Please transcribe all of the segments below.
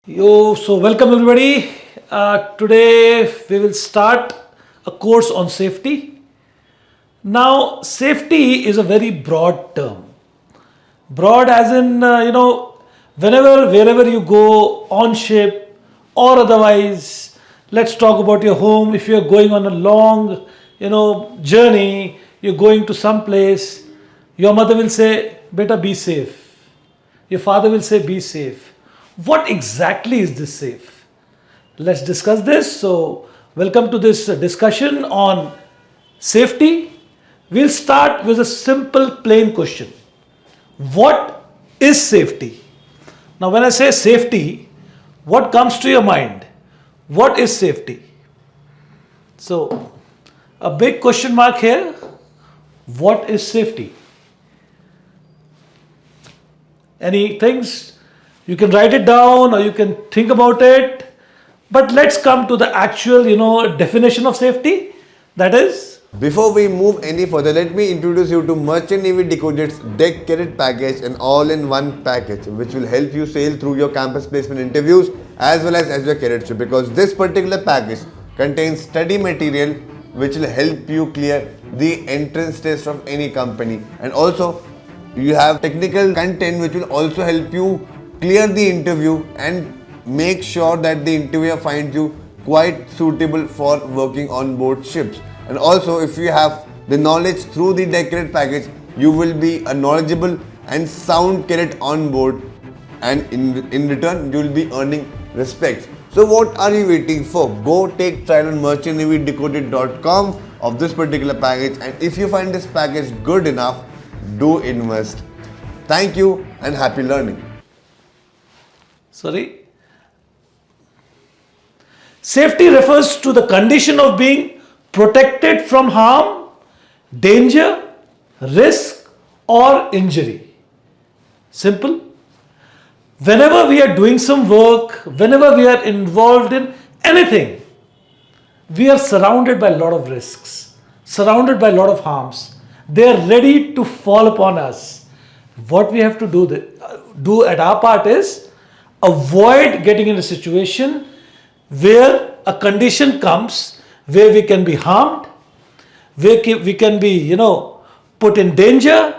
So welcome everybody. Today we will start a course on safety. Now, safety is a very broad term. Broad as in, wherever you go on ship or otherwise, let's talk about your home. If you're going on a long, journey, you're going to some place, your mother will say, beta, be safe. Your father will say, be safe. What exactly is this safe? Let's discuss this. So, welcome to this discussion on safety. We'll start with a simple, plain question. What is safety? Now, when I say safety, what comes to your mind? What is safety? So, a big question mark here. What is safety? Any things? You can write it down or you can think about it. But let's come to the actual, definition of safety. That is. Before we move any further, let me introduce you to Merchant Navy Decoded's Decoded package, an all-in-one package which will help you sail through your campus placement interviews as well as your cadetship, because this particular package contains study material which will help you clear the entrance test of any company, and also you have technical content which will also help you clear the interview and make sure that the interviewer finds you quite suitable for working on board ships. And also, if you have the knowledge through the Decoded package, you will be a knowledgeable and sound cadet on board, and in return you will be earning respect. So what are you waiting for? Go take trial on merchantnavydecoded.com of this particular package, and if you find this package good enough, do invest. Thank you and happy learning. Safety refers to the condition of being protected from harm, danger, risk, or injury. Simple. Whenever we are doing some work, whenever we are involved in anything, we are surrounded by a lot of risks, surrounded by a lot of harms. They are ready to fall upon us. What we have to do at our part is avoid getting in a situation where a condition comes where we can be harmed, where we can be, put in danger,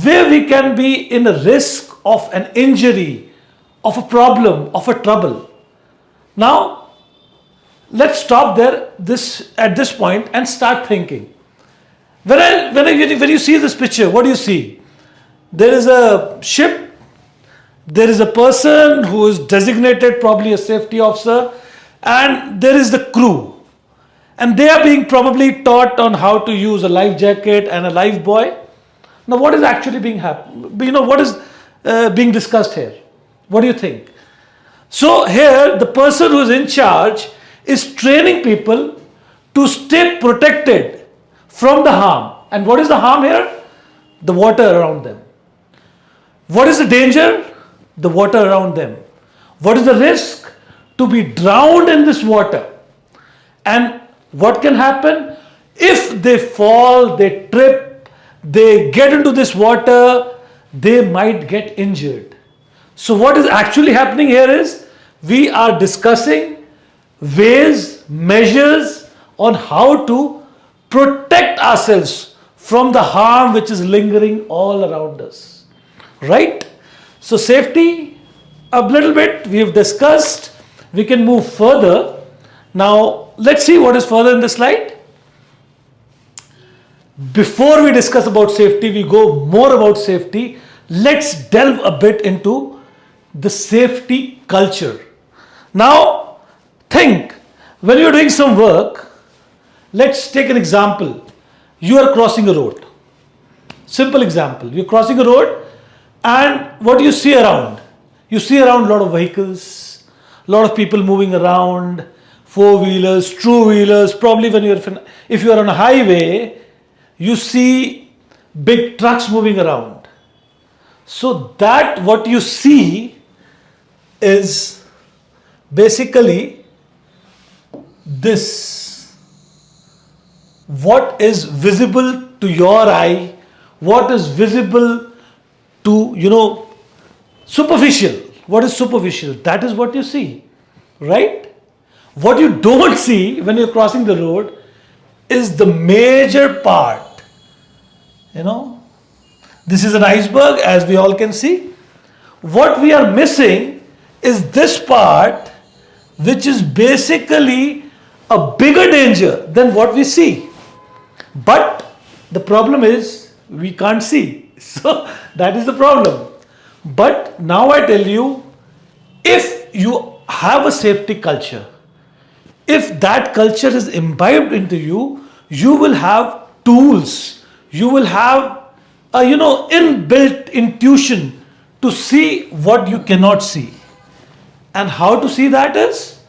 where we can be in a risk of an injury, of a problem, of a trouble. Now, let's stop there at this point and start thinking. When you see this picture, what do you see? There is a ship. There is a person who is designated, probably a safety officer, and there is the crew. And they are being probably taught on how to use a life jacket and a life buoy. Now, what is actually what is being discussed here? What do you think? So here, the person who is in charge is training people to stay protected from the harm. And what is the harm here? The water around them. What is the danger? The water around them. What is the risk? To be drowned in this water. And what can happen? If they fall, they trip, they get into this water, they might get injured. So what is actually happening here is we are discussing ways, measures on how to protect ourselves from the harm which is lingering all around us. Right? So safety, a little bit we have discussed. We can move further. Now, let's see what is further in the slide. Before we discuss about safety, we go more about safety. Let's delve a bit into the safety culture. Now, think, when you're doing some work, let's take an example. You are crossing a road. Simple example. You're crossing a road, and what do you see around? You see around a lot of vehicles, a lot of people moving around, four-wheelers, two-wheelers. Probably if you are on a highway, you see big trucks moving around. So that what you see is basically this. What is visible to your eye, what is visible to, superficial, What is superficial? That is what you see, right? What you don't see when you're crossing the road is the major part. You know, this is an iceberg, as we all can see. What we are missing is this part, which is basically a bigger danger than what we see. But the problem is we can't see. So that is the problem. But now I tell you, if you have a safety culture, if that culture is imbibed into you, you will have tools, you will have a inbuilt intuition to see what you cannot see. And how to see that is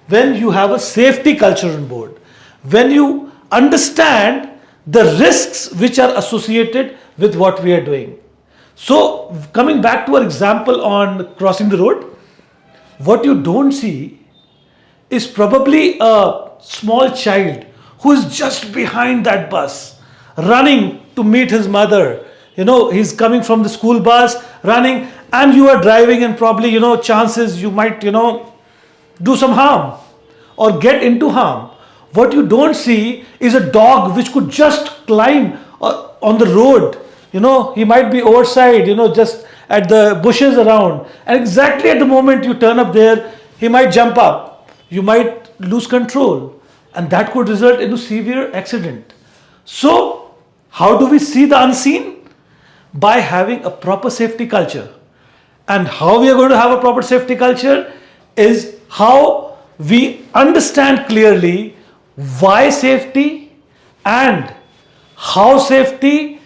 when you have a safety culture on board, when you understand the risks which are associated with what we are doing. So coming back to our example on crossing the road, what you don't see is probably a small child who is just behind that bus, running to meet his mother. He's coming from the school bus, running, and you are driving, and probably, chances you might, do some harm or get into harm. What you don't see is a dog which could just climb on the road. He might be overside, just at the bushes around. And exactly at the moment you turn up there, he might jump up. You might lose control. And that could result in a severe accident. So, how do we see the unseen? By having a proper safety culture. And how we are going to have a proper safety culture is how we understand clearly why safety and how safety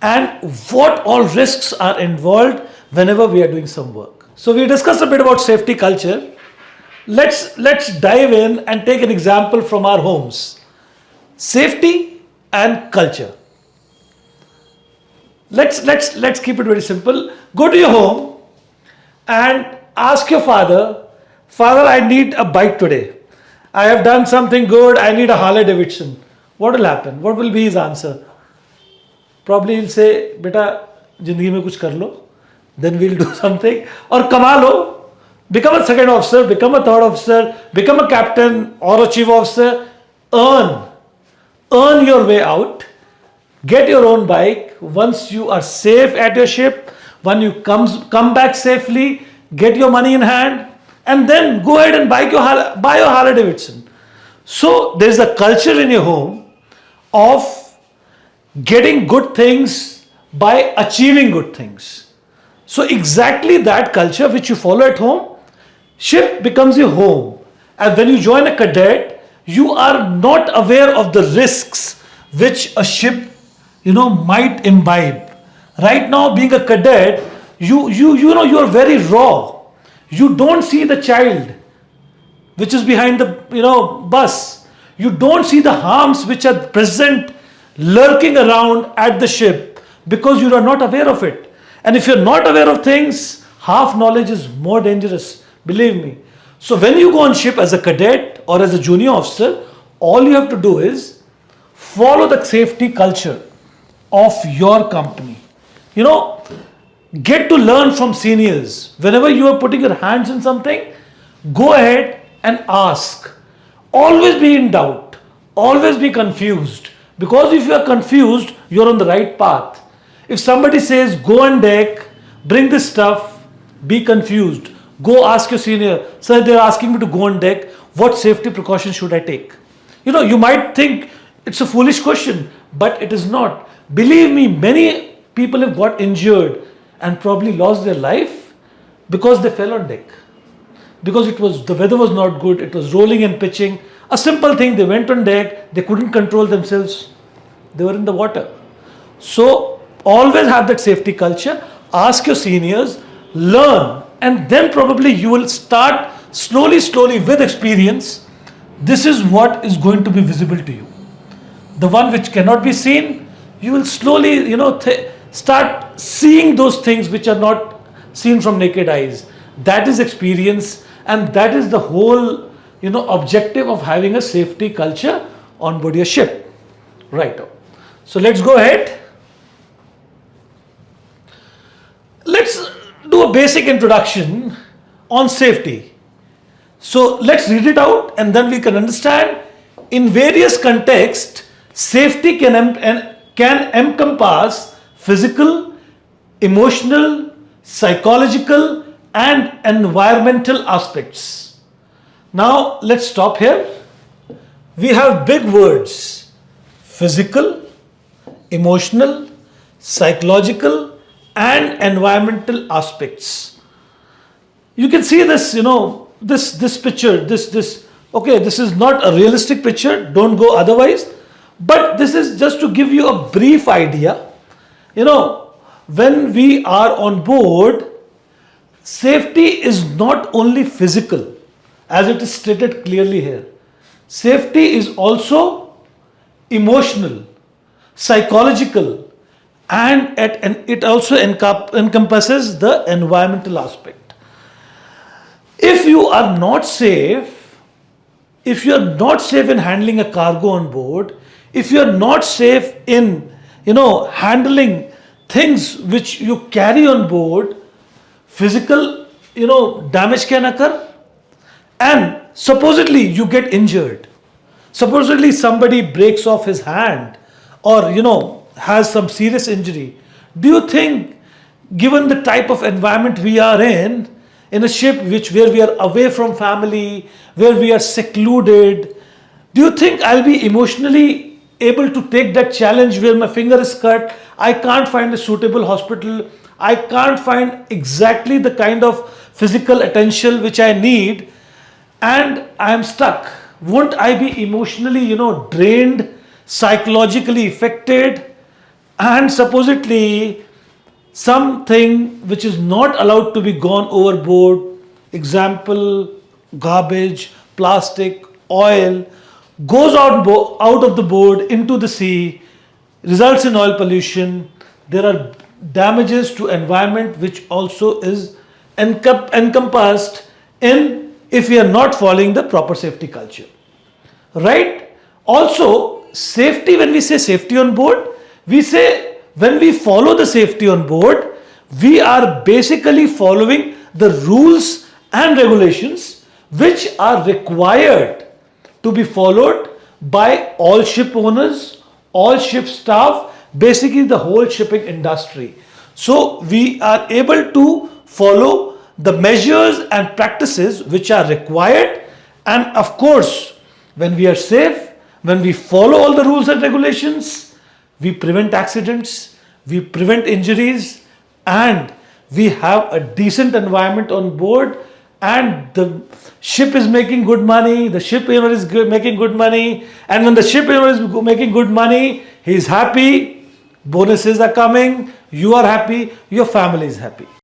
and what all risks are involved whenever we are doing some work. So we discussed a bit about safety culture. Let's dive in and take an example from our homes. Safety and culture. Let's keep it very simple. Go to your home and ask your father, "Father, I need a bike today. I have done something good. I need a Harley Davidson." What will happen? What will be his answer? Probably he'll say, "Beta, zindagi mein kuch kar lo. Then we'll do something. Or kama lo. Become a second officer, become a third officer, become a captain or a chief officer. Earn your way out. Get your own bike. Once you are safe at your ship, when you come back safely, get your money in hand, and then go ahead and buy your Harley Davidson." So there is a culture in your home of getting good things by achieving good things. So exactly that culture which you follow at home, ship becomes your home. And when you join a cadet, you are not aware of the risks which a ship might imbibe. Right now, being a cadet, you are very raw. You don't see the child which is behind the bus. You don't see the harms which are present, lurking around at the ship, because you are not aware of it. And if you're not aware of things, half knowledge is more dangerous, believe me. So when you go on ship as a cadet or as a junior officer, all you have to do is follow the safety culture of your company. Get to learn from seniors. Whenever you are putting your hands in something, go ahead and ask. Always be in doubt. Always be confused. Because if you are confused, you are on the right path. If somebody says, "Go on deck, bring this stuff," be confused. Go ask your senior, "Sir, they are asking me to go on deck. What safety precautions should I take?" You might think it's a foolish question, but it is not. Believe me, many people have got injured and probably lost their life because they fell on deck. Because the weather was not good, it was rolling and pitching. A simple thing, they went on deck, they couldn't control themselves, they were in the water. So always have that safety culture, ask your seniors, learn, and then probably you will start slowly with experience. This is what is going to be visible to you. The one which cannot be seen, you will slowly, start seeing those things which are not seen from naked eyes. That is experience, and that is the whole, objective of having a safety culture on board your ship. Right. So let's go ahead. Let's do a basic introduction. on safety. So let's read it out and then we can understand. In various contexts, safety can encompass physical, emotional, psychological, and environmental aspects. Now let's stop here. We have big words: physical, emotional, psychological, and environmental aspects. You can see this, this picture, okay, this is not a realistic picture, don't go otherwise, but this is just to give you a brief idea. When we are on board, safety is not only physical, as it is stated clearly here. Safety is also emotional, psychological, and it also encompasses the environmental aspect. If you are not safe, if you are not safe in handling a cargo on board, if you are not safe in handling things which you carry on board, physical damage can occur, and supposedly you get injured. Supposedly somebody breaks off his hand or has some serious injury. Do you think, given the type of environment we are in a ship where we are away from family, where we are secluded, do you think I'll be emotionally able to take that challenge where my finger is cut, I can't find a suitable hospital, I can't find exactly the kind of physical attention which I need, and I am stuck? Won't I be emotionally, drained, psychologically affected, and supposedly something which is not allowed to be gone overboard, example, garbage, plastic, oil, goes out of the board into the sea, results in oil pollution. There are damages to environment which also is encompassed in, if we are not following the proper safety culture, right? Also, safety, when we say safety on board, we say when we follow the safety on board, we are basically following the rules and regulations which are required to be followed by all ship owners, all ship staff, basically the whole shipping industry. So we are able to follow the measures and practices which are required, and of course, when we are safe, when we follow all the rules and regulations, we prevent accidents, we prevent injuries, and we have a decent environment on board, and the ship is making good money, the ship owner is making good money, and when the ship owner is making good money, he is happy, bonuses are coming, you are happy, your family is happy.